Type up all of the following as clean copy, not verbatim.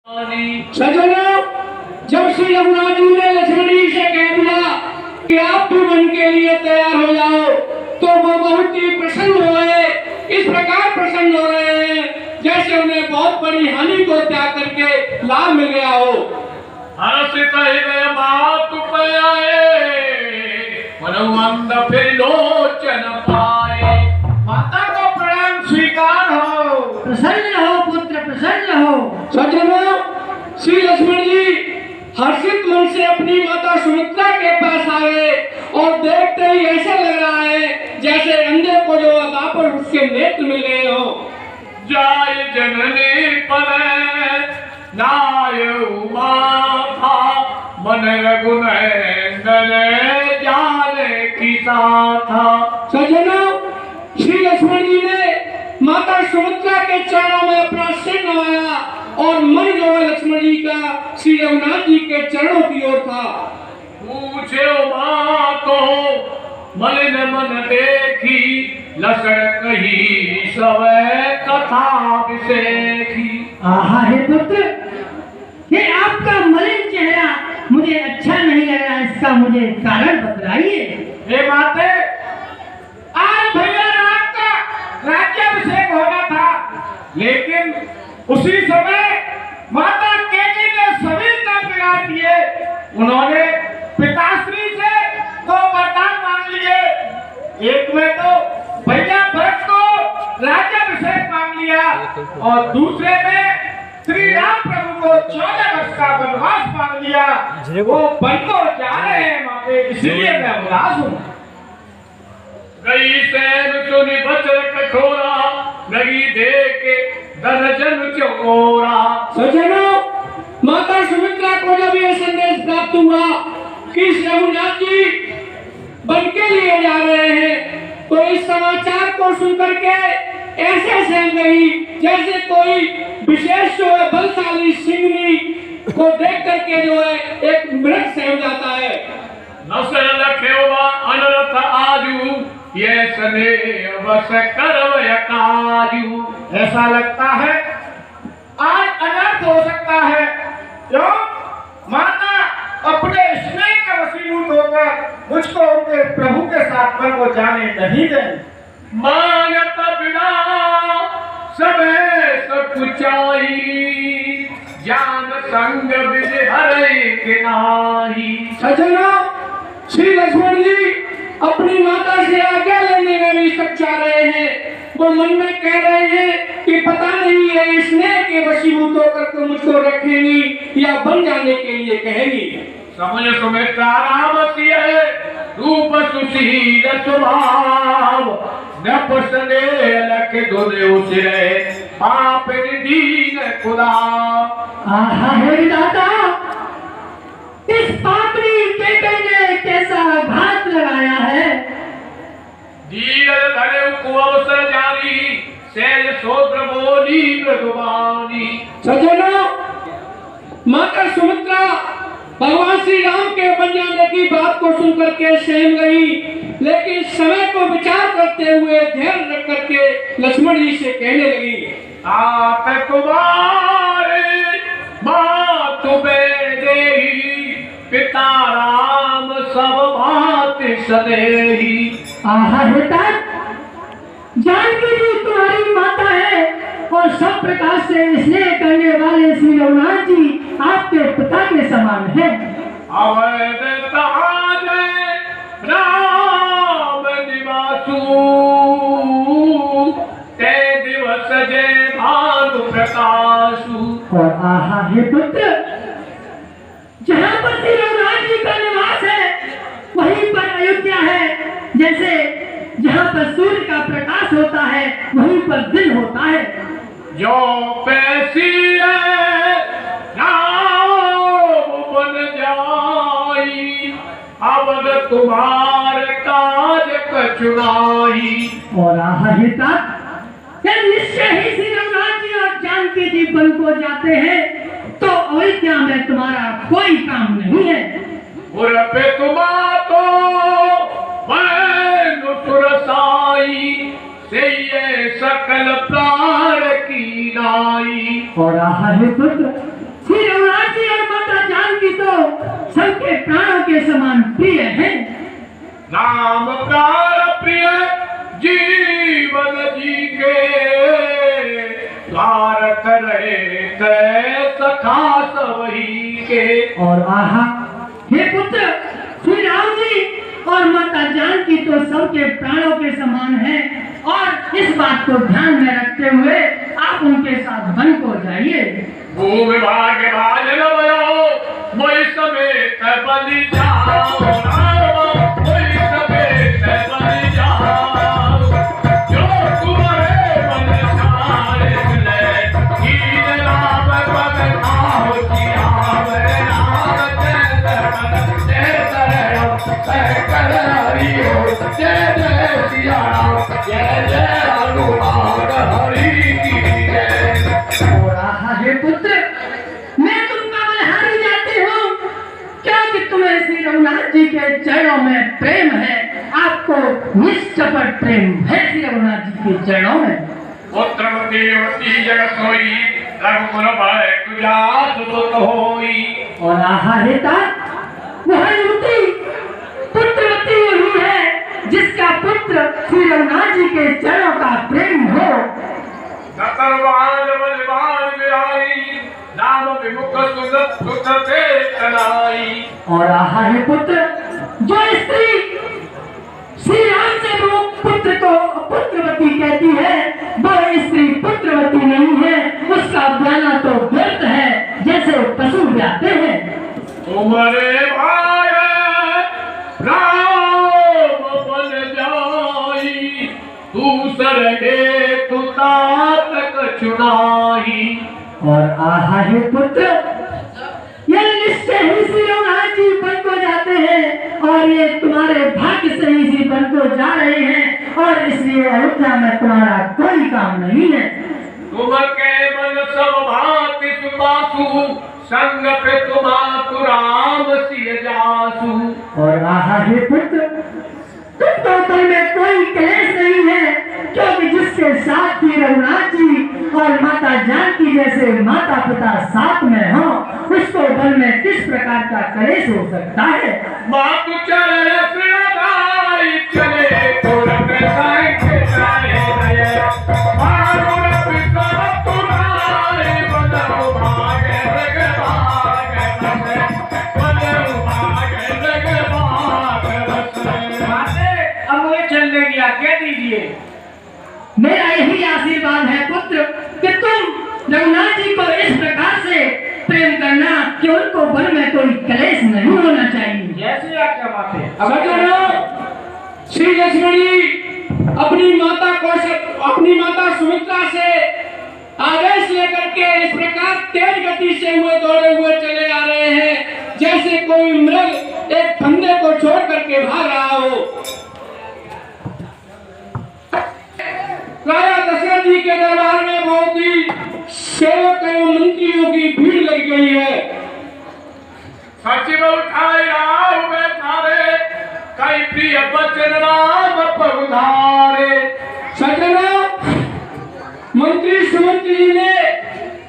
सज्जनों, जब श्री रघुनाथ जी ने लक्ष्मण जी से कह दिया कि आप भी वन के लिए तैयार हो जाओ, तो वो बहुत ही प्रसन्न हुए। इस प्रकार प्रसन्न हो रहे हैं जैसे उन्हें बहुत बड़ी हानि को त्याग करके लाभ मिल गया हो। हर्षित हृदय बात पे आए, मनोमंद फिर लोचन पाए। माता को प्रणाम स्वीकार हो। प्रसन्न हो पुत्र, प्रसन्न हो। सज्जनों, श्री लक्ष्मण जी हर्षित मन से अपनी माता सुमित्रा के पास आए और देखते ही ऐसा लग रहा है जैसे अंधे को जो वापस उसके नेत्र मिल गए हो। जाय जननी पर नाय उमा था, मन रघुनंदन जाने की था। सज्जनों, श्री लक्ष्मण जी ने माता सुमित्रा के चरणों में अपना सिर नवाया और मन जो है लक्ष्मण जी का श्री रघुनाथ जी के चरणों की ओर था। पूछे माँ को मलिन मन देखी, लसण कही सब कथा विशेखी। आहा हे पुत्र, ये आपका मलिन चेहरा मुझे अच्छा नहीं लग रहा, इसका मुझे कारण बतलाइए। हे माते, आज भैया रात का राज्याभिषेक होना था, लेकिन उसी समय माता केकी ने सभी का बिगाड़ दिए। उन्होंने पिताश्री से दो वरदान मांग लिए। एक में तो भैया भरत को राज्याभिषेक मांग लिया और दूसरे में श्री राम प्रभु को 14 वर्ष का वनवास मांग लिया। वो वन को जा रहे हैं माते, इसलिए मैं उदास हूँ। गई सैन सुनी बचन कठोरा, लगी दे के दर्जन चकोरा। सज्जनों, माता सुमित्रा को जब यह संदेश प्राप्त हुआ कि रघुनाथ जी वन के लिए जा रहे हैं, तो इस समाचार को सुनकर के ऐसे सहम गई जैसे कोई विशेष जो है बलशाली सिंहनी को देख करके जो है एक मृग सहम जाता है। नसल लखेवा अनरथ आजू, ये सने बस करवय काजू। ऐसा लगता है आज अनर्थ हो सकता है, क्यों? माता अपने स्नेह का वशीभूत होकर मुझको उनके प्रभु के साथ वन को जाने नहीं दें। मांगत बिना सबे सब कुचाई, जान संग विधि हरे के नाही। सज्जनों, श्री लक्ष्मण जी अपनी माता से आज्ञा लेने में भी सच्चा रहे हैं। वो मन में कह रहे हैं कि पता नहीं है स्नेह के वशीभूत होकर तो मुझको रखेंगी या बन जाने के लिए कहेंगी। समझ सुमित्रा राम सिय, रूप सुशील स्वभाव, न पसंदे लख दुर्यो सिरे, आप दीन खुदा। आहा हे दादा, इस पापड़ी बेटे ने कैसा घात लगाया है। धीरज धरे कुअवसर जारी, सहज सोत्र बोली मृदुबानी। सज्जनों, माता सुमित्रा भगवान श्री राम के बन जाने की बात को सुनकर के सहम गई, लेकिन समय को विचार करते हुए ध्यान रख करके लक्ष्मण जी से कहने लगी, आप तुम्हारे बात बेदेही, पिता राम सब बात सदेही। आहा बेटा, जानकी जी तुम्हारी माता है और सब प्रकार से स्नेह करने वाले श्री रघुनाथ जी आपके पिता के समान हैं। अवध ताज राम निवासु, ते दिवस जय भानु प्रकाशु। और आहा हे पुत्र, जहाँ पर श्री रघुनाथ जी का निवास है वहीं पर अयोध्या है। जैसे जहाँ पर सूर्य का प्रकाश होता है वहीं पर दिन होता है। जो पैसी है राम बन जाई, अवध तुम्हार काज कछुनाई। और आहा हे तात, निश्चय ही श्री रघुनाथ जी और जानकी जी वन को जाते हैं तो अयोध्या में तुम्हारा कोई काम नहीं है। पे तुम्हारा तो मैं सुरसाई, से ये सकल प्राण की नाई। और आहा हे पुत्र, राम प्यार प्रिय जीवन जी के स्वार्थ रहे थे सखा सवही के। और आहा, हे पुत्र श्री राम जी और माता जानकी तो सबके प्राणों के समान हैं, और इस बात को ध्यान में रखते हुए आप उनके साथ वन को जाइए। भूमि भाग्य भाजन भयो मोहि समेत बलि जाओ, मोहि समेत बलि जाओ। जो तुम्हारे मन सारे ले कीन लाभ पद खाओ सियाव राम जय कर हरिओ जय जय सिया राम जय जय हनुमान हरि की जय। और आहा, हे पुत्र मैं तुमका बलिहारी जाती हूँ, क्योंकि तुम्हें श्री रघुनाथ जी के चरणों में प्रेम है। आपको निष्कपट प्रेम है श्री रघुनाथ जी के चरणों में। पुत्रवती वती जगत सोई रघुकुल भय तुझा सुत होई। और आहा, हे तात वह युवती पुत्रवती वही है जिसका पुत्र श्री रघुनाथ जी के चरणों का प्रेम हो। नतरवान बलवान विराई नाम विमुख सुगत सुखते तनाई। और आहा, हे पुत्र जो स्त्री श्री राम से वो पुत्र को पुत्रवती कहती है, वह स्त्री पुत्रवती नहीं है, उसका ब्याना तो व्यर्थ है जैसे पशु ब्याते हैं। तुम्हारे भाई राम बन जाई दूसरे तू तात चुनाई। और आहा, हे पुत्र यह निश्चय ही श्री रघुनाथ जी वन को जाते हैं, और ये तुम्हारे भाग्य से ही इसी वन को जा रहे हैं, और इसलिए अयोध्या में तुम्हारा कोई काम नहीं है। तुम के मन सब भांति सुबासु संग पे तुम्हारा राम सिय जासु। और आहा, हे पुत्र तुम तो तन में कोई कलेश नहीं है, क्योंकि जिसके साथ श्री रघुनाथ जी और माता जानकी जैसे माता पिता साथ में हो, उसको बल में किस प्रकार का कलेश हो सकता है। बात चले श्रीनाई चले तुरंत साई के जाए मारुर पिता तुम्हारे बदलो भागे रग भागे बदलो भागे रग भागे। अब मुझे चलने की आज्ञा दीजिए। मेरा यही आशीर्वाद है पुत्र कि तुम रघुनाथ जी को इस प्रकार से प्रेम करना कि उनको वन में कोई कलेश नहीं होना चाहिए। जैसे आज्ञा माते। सज्जनों, श्री लक्ष्मणी अपनी माता सुमित्रा से आदेश लेकर के इस प्रकार तेज गति से हुए दौड़े हुए चले आ रहे हैं, जैसे कोई मृग एक फंदे को छोड़ करके भाग रहा हो। राजा दशरथ जी के दरबार में बहुत ही सेवक एवं मंत्रियों की भीड़ लग गई है। सचिव उठाए राव में थारे कई प्रिय बचन राम पगुधारे। सज्जनों, मंत्री सुमंत्री जी ने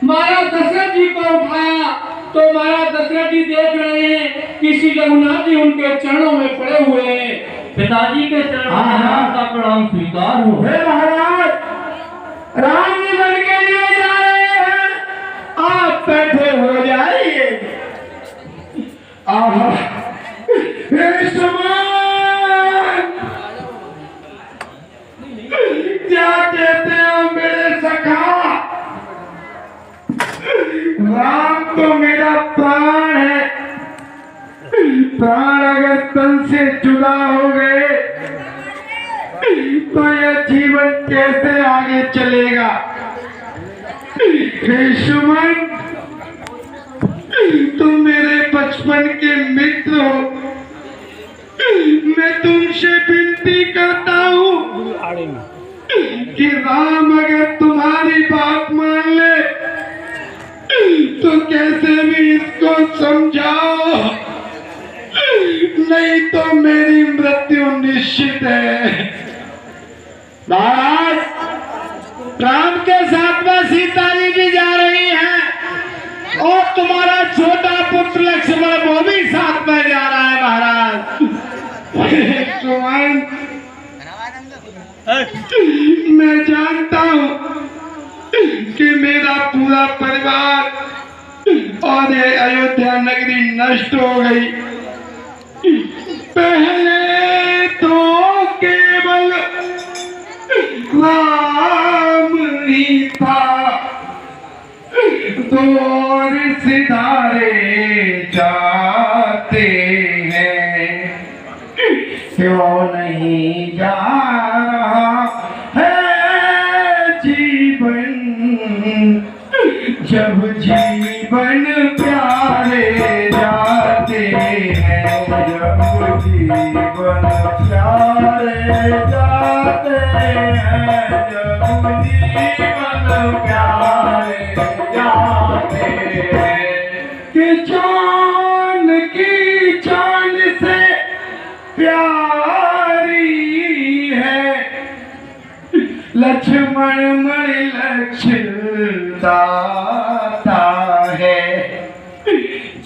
महाराज दशरथ जी को उठाया तो महाराज दशरथ जी देख रहे हैं कि श्री रघुनाथ जी उनके चरणों में पड़े हुए हैं। पिताजी के चरणों में राम का प्रणाम स्वीकार हो। हे महाराज, राम जी बन के लिए जा रहे हैं, आप बैठे हो जाइए। आहा, हे सुमन, क्या कहते हो मेरे सखा? राम तो मेरा प्राण है, प्राण अगर तन से जुदा हो गए तो यह जीवन कैसे आगे चलेगा? हे सुमन, तुम मेरे बचपन के मित्र हो, मैं तुमसे विनती करता हूँ कि राम अगर तुम्हारी बात मान ले तो कैसे भी इसको समझाओ, नहीं तो मेरी मृत्यु निश्चित है। महाराज, राम के साथ में सीता जी भी जा रही हैं और तुम्हारा छोटा पुत्र लक्ष्मण वो भी साथ में जा रहा है महाराज। लक्ष्मण, मैं जानता हूँ कि मेरा पूरा परिवार और ये अयोध्या नगरी नष्ट हो गई। पहले तो केवल राम ही था, दौर सिधारे जाते हैं, क्यों नहीं जा रहा है जीवन, जब जीवन प्यारे जाते हैं, जब जीवन प्यारे जाते हैं, जब जीवन प्यारे जाते हैं, कि जान की जान से प्यारी है लक्ष्मण मण लक्ष्य दाता है।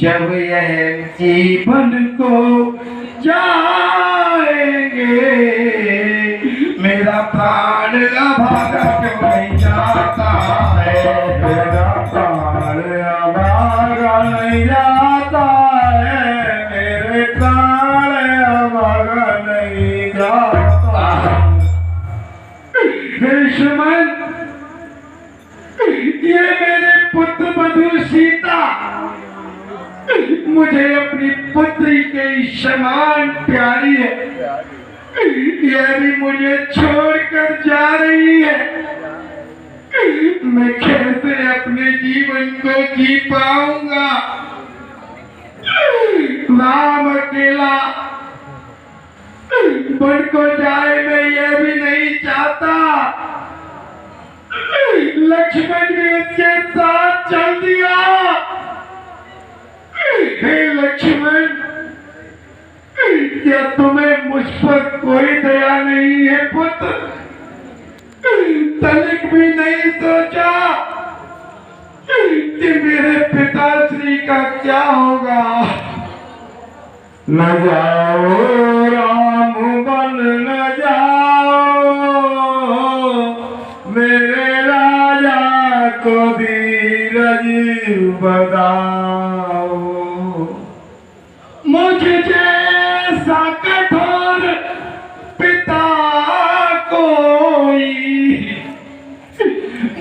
जब यह जीवन को जाएंगे, मेरा प्राण अभागा क्यों नहीं जाता है, मेरा प्राण अभागा नहीं जाता है, मेरे प्राण अभागा नहीं जाता। लक्ष्मण, ये मेरे पुत्र मधु सीता मुझे अपनी पुत्री के समान प्यारी है, यह भी मुझे छोड़कर जा रही है। मैं कैसे अपने जीवन को जी पाऊंगा? राम अकेला वन को जाए, मैं यह भी नहीं चाहता। लक्ष्मण भी उसके साथ चल दिया। हे लक्ष्मण, क्या तुम्हें मुझ पर कोई दया नहीं है पुत्र? तनिक भी नहीं सोचा कि मेरे पिताश्री का क्या होगा? न जाओ राम बन न जाओ, मेरे राजा को धीरज बताओ। मुझ जैसा कठोर पिता कोई,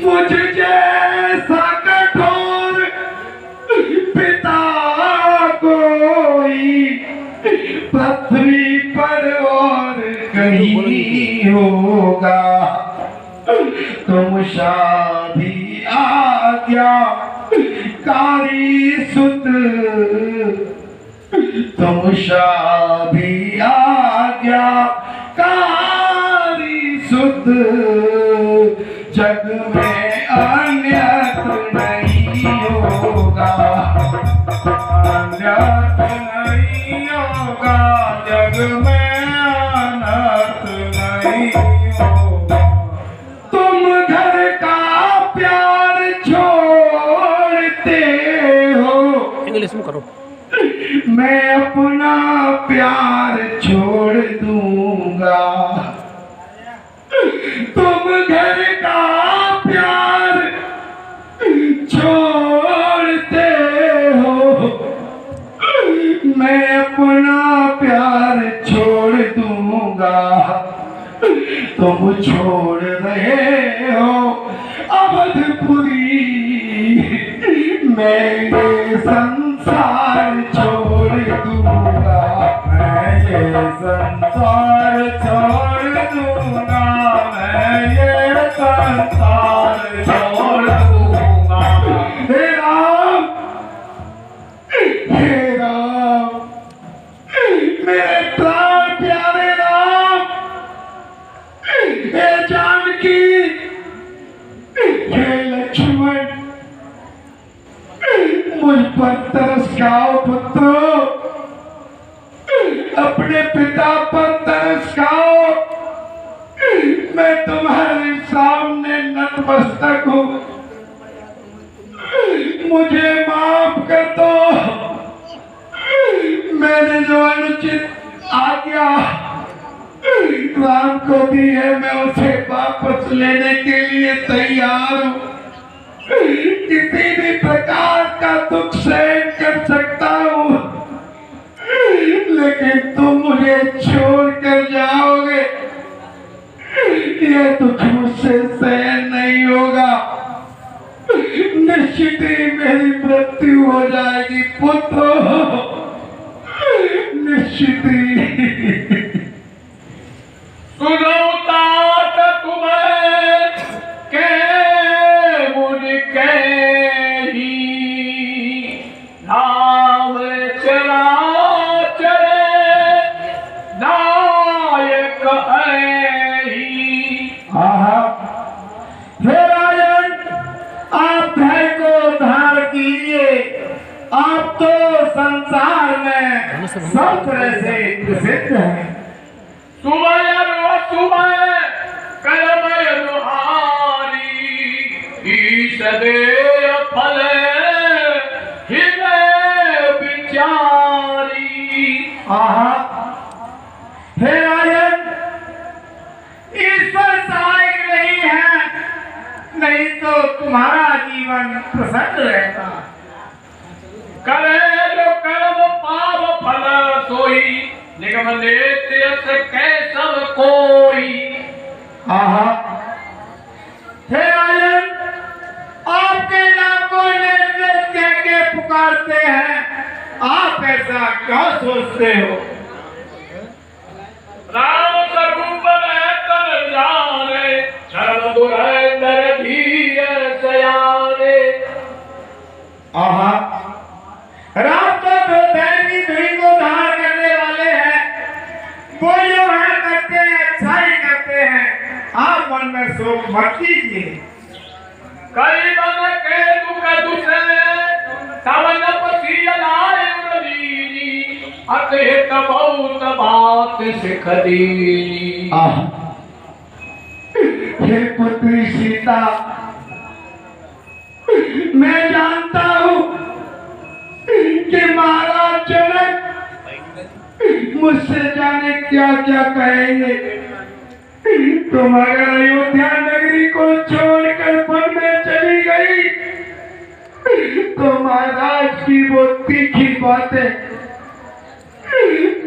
मुझ जैसा कठोर पिता कोई पृथ्वी पर और कहीं होगा। तुम शादी आज्ञा कारी सुत, तुम शादी आज्ञा कारी सुत, जग में अन्यत्र नहीं होगा, अन्यत्र नहीं होगा, जग में अन्यत्र नहीं होगा। तुम घर का प्यार छोड़ते हो, इंग्लिश में करो, मैं अपना प्यार छोड़ दूंगा। तुम घर का प्यार छोड़ते हो, मैं अपना प्यार छोड़ दूंगा। तुम छोड़ रहे हो अवधपुरी, मैं ये संसार छोड़ दूंगा, मैं ये संसार छोड़ दूंगा, मैं ये संसार छोड़ दूंगा। हे राम, हे राम, मेरे प्राण प्यारे राम, हे जानकी, हे लक्ष्मण, मुझ पर तरस खाओ पुत्रो, अपने पिता पर तरस खाओ। मैं तुम्हारे सामने नतमस्तक हूँ, मुझे माफ कर दो। मैंने जो अनुचित आज्ञा को दी है मैं उसे वापस लेने के लिए तैयार हूँ। किसी भी प्रकार का दुख सहन कर सकता हूँ, लेकिन तुम मुझे छोड़ कर जाओगे, यह दुख मुझसे सहन नहीं होगा। निश्चित ही मेरी मृत्यु हो जाएगी पुत्र, निश्चित ही। सुनौतात तुम्हें के मुझके ही नाम चला चले नायक है ही। हे राजन, आप धैर्य को धार कीजिए। आप तो संसार में सब तरह से प्रसिद्ध हैं। सुबह सुबह करमय रुहानी ईश दे फल हृदय विचारी। हे राजन, ईश्वर सहायक नहीं है, नहीं तो तुम्हारा जीवन प्रसन्न रहता। करे जो कर्म पाप फल सोई निगम नेत्य कैसव कोई। हे राजन, आपके नाम को निर्देश कह के पुकारते हैं, आप ऐसा क्या सोचते हो? राम स्वरूप है तन जाने धर्म दुरंदर धीर सयाने। राम तो धर्म की धुरी को धार करने वाले हैं, वो जो है करते हैं अच्छाई करते हैं। आप मन में शोक मत कीजिए। कई बन के दुख दुसे तवन पसीलाय उड़ीनी अतहित बहुत बात सिख दीनी। हे पुत्री सीता, मैं जानता हूँ कि महाराज जनक मुझसे जाने क्या क्या कहेंगे। तुम अगर अयोध्या नगरी को छोड़कर वन में चली गई तो महाराज की वो तीखी बातें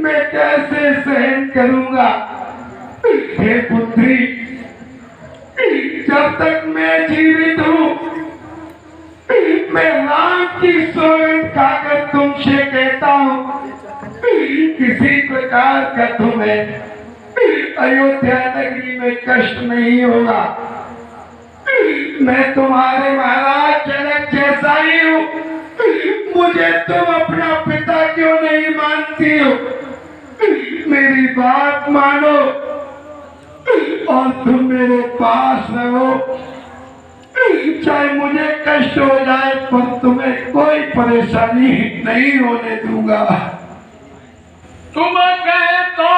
मैं कैसे सहन करूंगा। हे पुत्री, जब तक मैं जीवित हूँ मैं राम की सौगंध खाकर तुमसे कहता हूँ, किसी प्रकार का तुम्हें अयोध्या नगरी में कष्ट नहीं होगा। मैं तुम्हारे महाराज जनक जैसा ही हूँ, मुझे तुम अपना पिता क्यों नहीं मानती हो? मेरी बात मानो और तुम मेरे पास रहो, चाहे मुझे कष्ट हो जाए पर तुम्हें कोई परेशानी नहीं होने दूंगा। तुम कहतो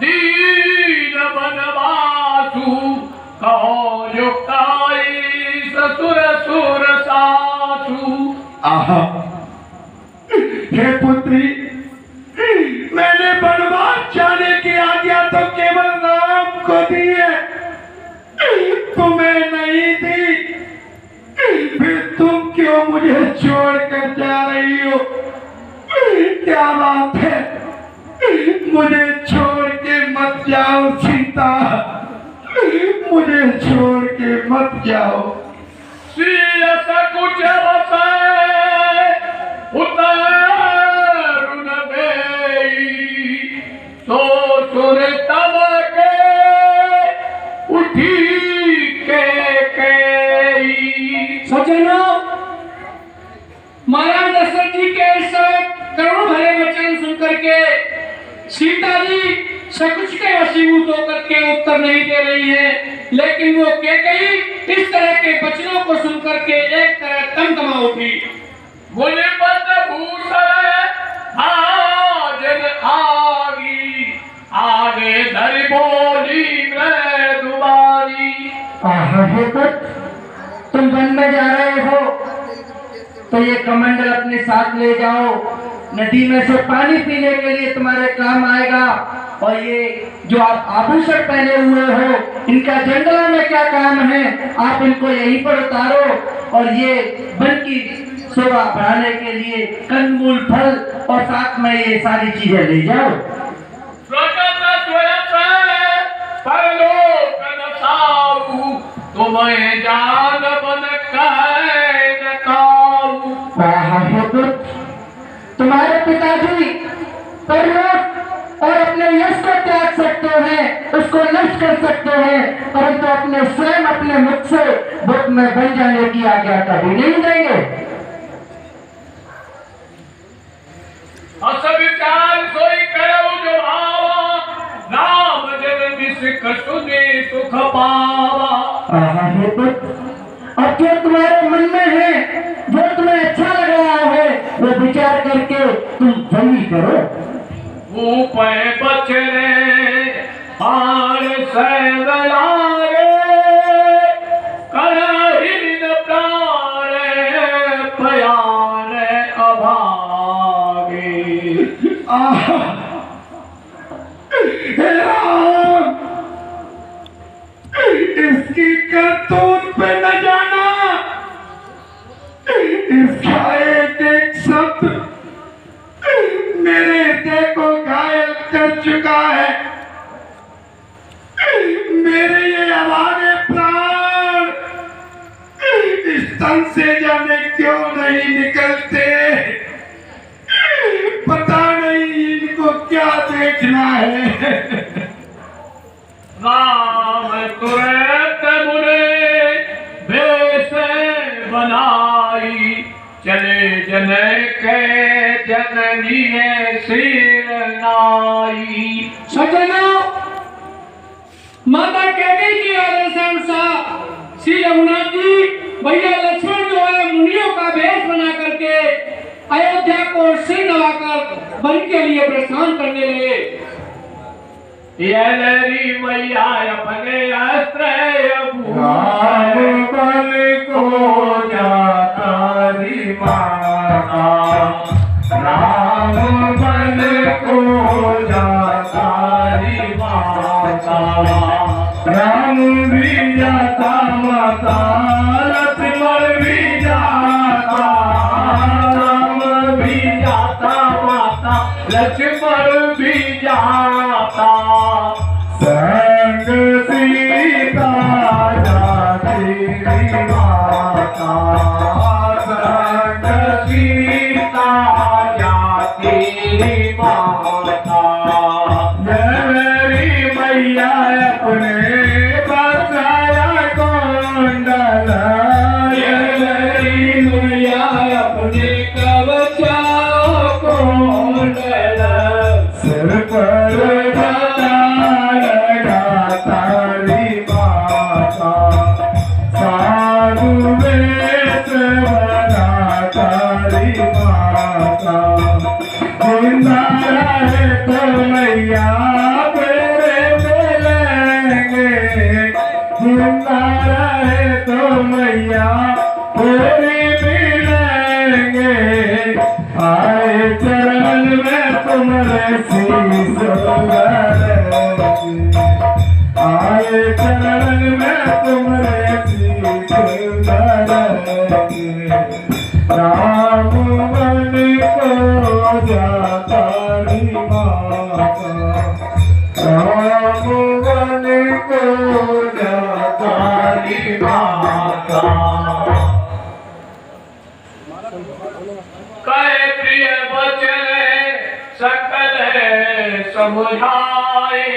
दीन बनवासु कहो युक्ताई ससुर सुर सासु। हे पुत्री, मैंने बनवास जाने की आज्ञा तो केवल राम को दी है, तुम्हें नहीं दी। फिर तुम क्यों मुझे छोड़कर जा रही हो? क्या बात है? मुझे छोड़ के मत जाओ सीता, मुझे छोड़ के मत जाओ। सियस कुछ बसे उतरुन देई सो सुर तब के उठी के सज्जनों, महाराज दशरथ जी के इस करुण भरे वचन सुनकर के सीता जी सकुच के वशीभूत होकर के उत्तर नहीं दे रही है, लेकिन वो कैकेयी इस तरह के वचनों को सुनकर के एक तरह तमतमा उठी। मुझे पद भूषण हाजन आगी आगे धर बोली मैं दुबारी। तुम वन में जा रहे हो तो ये कमंडल अपने साथ ले जाओ, नदी में से पानी पीने के लिए तुम्हारे काम आएगा। और ये जो आप आभूषण पहने हुए हो इनका जंगलों में क्या काम है, आप इनको यहीं पर उतारो और ये वन की शोभा बढ़ाने के लिए कंदमूल फल और साथ में ये सारी चीजें ले जाओ। तुम्हें जान बन तुम्हारे पिताजी पर्वत और अपने यश को त्याग सकते हैं, उसको नष्ट कर सकते हैं, परंतु अपने स्वयं अपने मुख से बुत में बन जाने की आज्ञा कभी नहीं देंगे। विचार सोई करो जो भावा, नाम जन विष सुने सुख पावा। अब जो तुम्हारे मन में है, जो तुम्हें अच्छा लग रहा है, वो विचार करके तुम वही करो। ऊपर बचरे हार सैवलारे, करहिन प्राणे प्यारे अभागे। इसकी करतूत पे न जाना, इसका एक एक शब्द मेरे हृदय को घायल कर चुका है। मेरे ये आवाज़े प्राण इस तन से जाने क्यों नहीं निकलते, पता नहीं इनको क्या देखना है। राम तुरंत मुने बेस बनाई, चले जन के जननी सिर नाई। सज्जनों, माता कैकेयी की आदेश अनुसार श्री रघुनाथ जी भैया लक्ष्मण जो है मुनियों का भेष बना करके अयोध्या को सिर नवाकर वन के लिए प्रस्थान करने लगे। यलरी मैया अपने अस्त्र राम बल को जाता री माता, राम बल को जाता री माता, राम भी जाता माता, लक्ष्मण भी जाता, राम भी जाता माता, लक्ष्मण भी जाता। संग सीता जाती माता, संग सीता जाती माता। मेरी मैया अपने बसाया कुंडल, मेरी मैया अपने कवचा कुंडल, सिर पर राम मन को जाता री माता, राम मन को जाता री माता। कहे प्रिय बचन सकल समुझाए,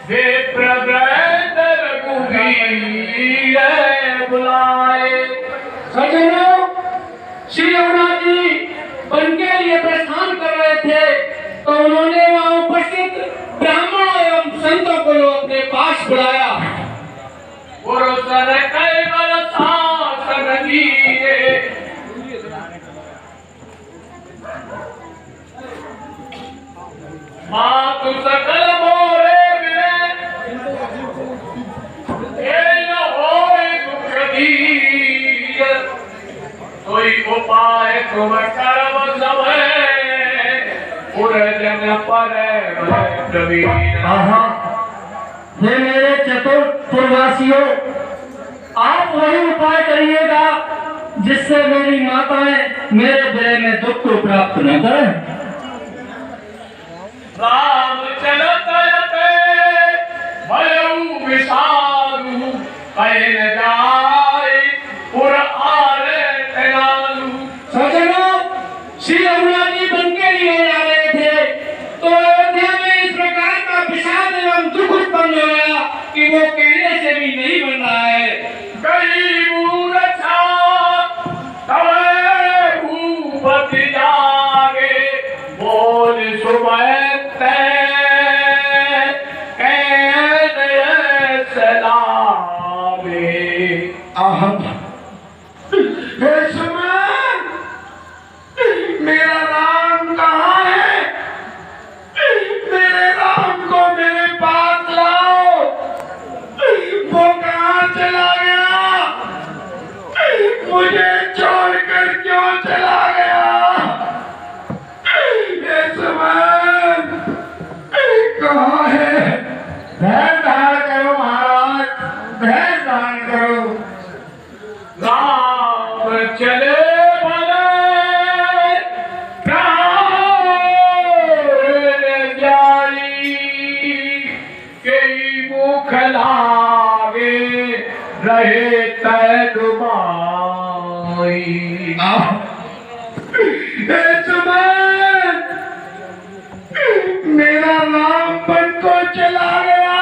वे प्रवृत्त रघुवीर बुलाए। सज्जनों, श्री रघुनाथ जी वन के लिए प्रस्थान कर रहे थे तो उन्होंने वहां उपस्थित ब्राह्मणों एवं संतों को अपने पास बुलाया। पुरुषर कैवल शासन दिए, मातु सकल मोरे में, न होए दुख दीर, कोई उपाय तुम कर्म समय, पुरजन पर प्रवीण। हे मेरे चतुर्वासियों, आप वही उपाय करिएगा जिससे मेरी माताएं मेरे विरह में दुख को प्राप्त न करें। राम चलत भयउ विषालु, कहे न जाए पुर आरे तेनालु। सज्जनों, श्री रघुनाथ जी वन के लिए जा रहे थे तो अयोध्या में इस प्रकार का विषाद एवं दुख उत्पन्न हो गया कि वो कहने से भी नहीं बन रहा है। गई मूर्छा तवे भूपति जागे, बोल सुबह मेरा राम कहाँ है? मेरे राम को मेरे पास लाओ। वो कहाँ चला गया? मुझे छोड़कर क्यों चला गया? ये समय कहाँ है? धैर्य धारण करो महाराज, धैर्य धारण करो। राम चले रहे तैनुमाई। मेरा राम बन को चला गया,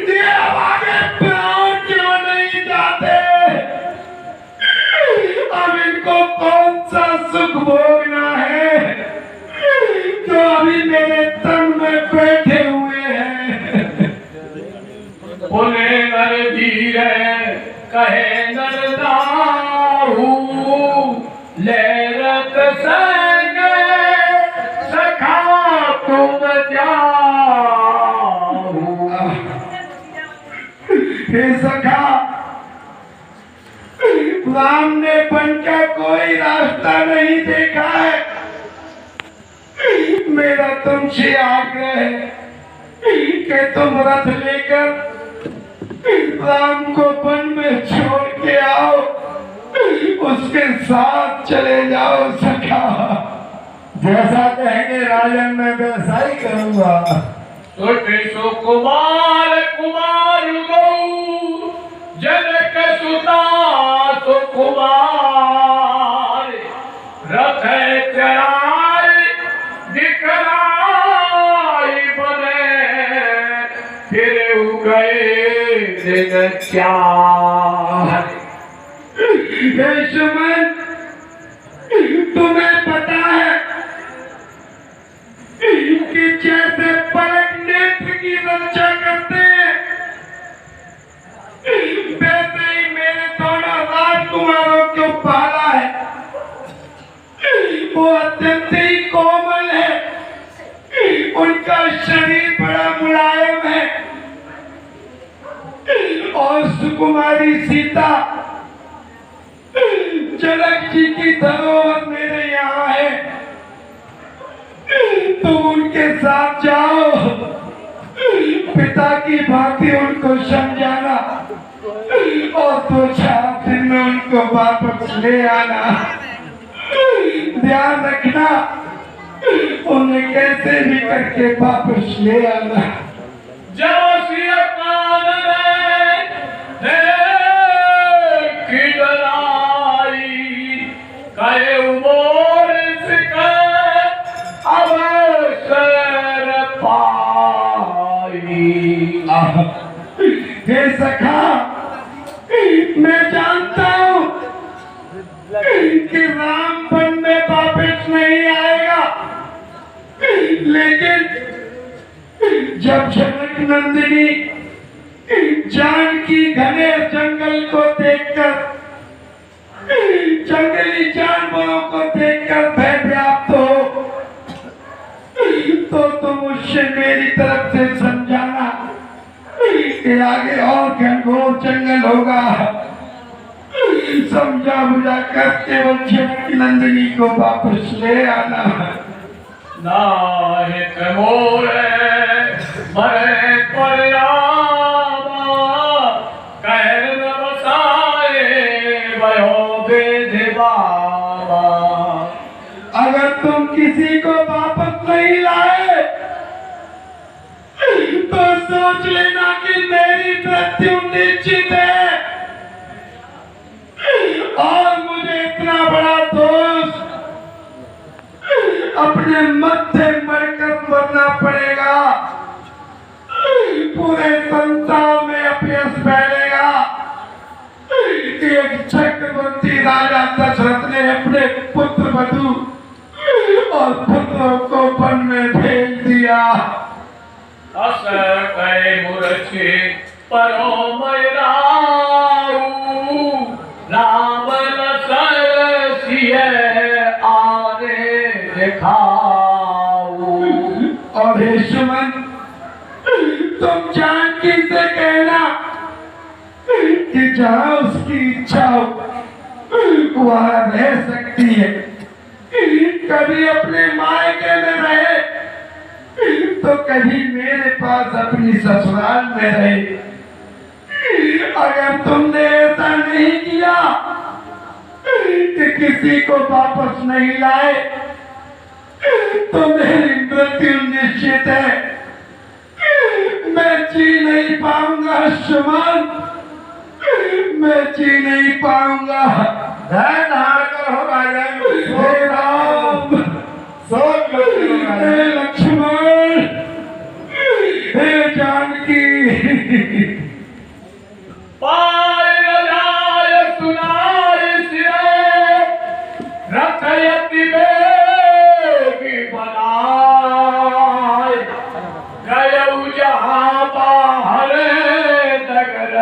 ये आगे प्राण क्यों नहीं जाते? अब इनको कौन सा सुख भोगना है जो अभी मेरे तन में बैठे हुए हैं? बोले नर धीर कहे नर दाहू, ले रत संग सखा तुम जाओ। हे सखा, राम ने वन का कोई रास्ता नहीं देखा है। मेरा तुमसे आग्रह है कि तुम रथ लेकर राम को वन में छोड़ के आओ, उसके साथ चले जाओ सखा। जैसा कहेंगे राजन, मैं वैसा ही करूंगा। कुमार कुमार गौ जनक सुता सुकुमार, रथ चराई दिखलाई बने, फिर गए दिन चार। दुश्मन तुम्हें पता है कि जैसे पलक नेत्र की रक्षा करते हैं, वैसे ही मेरे दोनों राजकुमारों को पाला है। वो अत्यंत ही कोमल है, उनका शरीर बड़ा मुलायम है और सुकुमारी सीता जनक जी की धरोहर मेरे यहाँ है। तुम उनके साथ जाओ, पिता की भांति उनको समझाना और 2-4 दिन में उनको वापस ले आना। ध्यान रखना, उन्हें कैसे भी करके वापस ले आना। जब सिया कहे उमोर अवसर पाई। हे सखा, मैं जानता हूँ कि राम वन में वापस नहीं आएगा, लेकिन जब जनक नंदिनी जानकी घने जंगल को देखकर, जंगली जानवरों को देखकर भय व्याप्त हो, तो तुम उससे मेरी तरफ से समझाना कि आगे और घनघोर जंगल होगा। समझा बुझा कर केवल जनक नंदिनी को वापस ले आना। नाहित मोरे मरे परिणामा कहर न बसाए भयो विधिबाबा। अगर तुम किसी को वापस नहीं लाए तो सोच लेना कि मेरी मृत्यु निश्चित है और मुझे इतना बड़ा दोष अपने मत्थे मरकर मरना पड़ेगा। पूरे संसार में अपयश फैलेगा। एक चक्रवर्ती राजा दशरथ ने अपने पुत्र वधु और पुत्रों को वन में भेज दिया। अस कहे मूर्छे परो मैराऊ राम लसन सिय आने दिखाऊ। और दुश्मन तुम जानकी से कहना कि जहाँ उसकी इच्छा हो वहाँ रह सकती है। कभी अपने मायके में रहे तो कभी मेरे पास अपनी ससुराल में रहे। अगर तुमने ऐसा नहीं किया कि किसी को वापस नहीं लाए तो मेरी मृत्यु निश्चित है। मैं जी नहीं पाऊंगा सुमन, मैं जी नहीं पाऊंगा। धैर्य धारण कर हो राजा। हे राम, सोच लो हे लक्ष्मण, हे जानकी। पाय जाय सुनाय सिरे रथयति बेगी बनाय गयऊ जहाँ बाहर नगर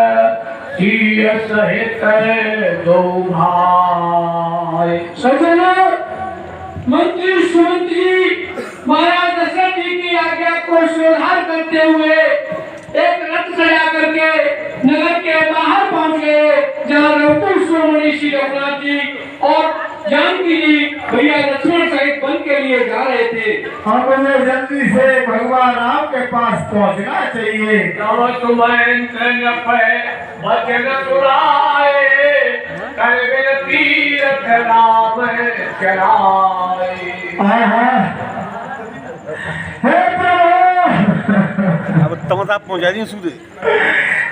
सिय सहित दो भाई। सज्जनों, मंत्री सुमंत जी महाराज दशरथ जी की आज्ञा को स्वीकार करते हुए एक रथ सजा करके नगर के बाहर पहुंच गए, जहाँ रघुकुल शिरोमणि श्री रघुनाथ जी और जानकी जी भैया लक्ष्मण सहित वन के लिए जा रहे थे। हमें जल्दी से भगवान राम के पास पहुंचना चाहिए। वचन सुनाए कर तीरथ राम चलाए। हे प्रभु, अब तमसा पहुंचा दी सूदे।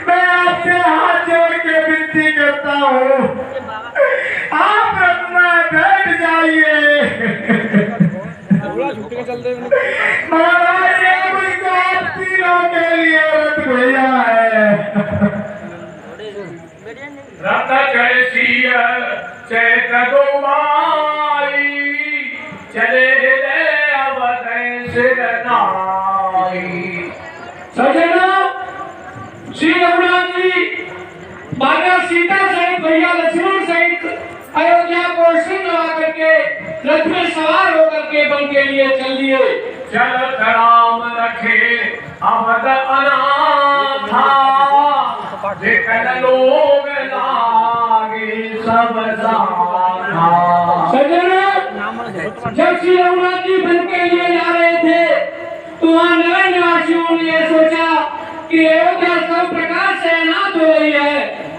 मैं आपसे हाथ जोड़ के विनती करता हूँ, आप रथ में बैठ जाइए। महाराज ये मुझको आप तीनों के लिए रथ भेजा है। रथ कैसिय चैत दो माई चले अवध सिर नाई। सज्जनों, श्री रघुनाथ जी माता सीता सहित भैया लक्ष्मण सहित अयोध्या को सिर लगा करके रथ में सवार होकर के वन के लिए चल दिए। चलत राम रखे अवध अनाथा देखन लोग लागे सब जाना। सज्जनों, जब श्री रघुनाथ जी वन के लिए जा रहे थे तो वहाँ नगर निवासियों ने ये सोचा कि अयोध्या सब प्रकार से अनाथ हो रही है,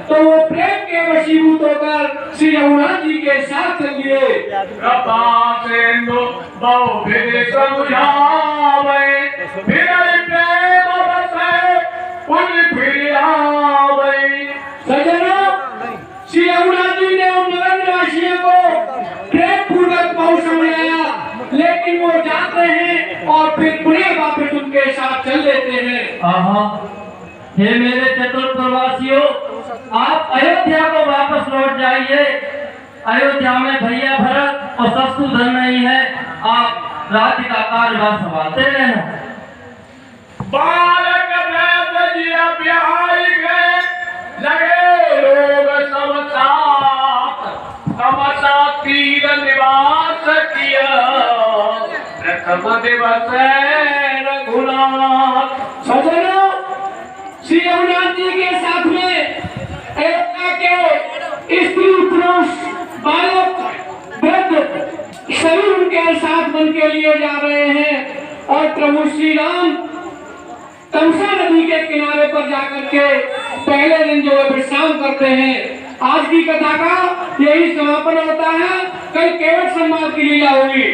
तो वो प्रेम के वशीभूत होकर श्री रघुनाथ जी के साथ चल दिए। कृपा सिंधु बहु फिर समझावे फिर प्रेम बसे पुन फिर आवे। सज्जनों, श्री रघुनाथ जी ने उन नगर निवासियों को प्रेम पूर्वक बहुत समझाया, लेकिन वो जाते हैं और फिर पुनः वापस उनके साथ चल देते हैं। हे मेरे चतुर प्रवासियों, आप अयोध्या को वापस लौट जाइए। अयोध्या में भैया भरत और शत्रुघ्न नहीं है, आप राज्य का कार्यभार संभालते रहना। बालक वैद जी ब्याही गए लगे लोग सब साथ तमसा तीर निवास किया प्रथम दिवस रघुनाथ। सज्जनों, श्री रघुनाथ जी के साथ में अयोध्या के स्त्री पुरुष बालक वृद्ध सभी उनके साथ बन के लिए जा रहे हैं और प्रभु श्री राम तमसा नदी के किनारे पर जाकर के पहले दिन जो है विश्राम करते हैं। आज की कथा का यही समापन होता है। कल केवट संवाद की लीला होगी।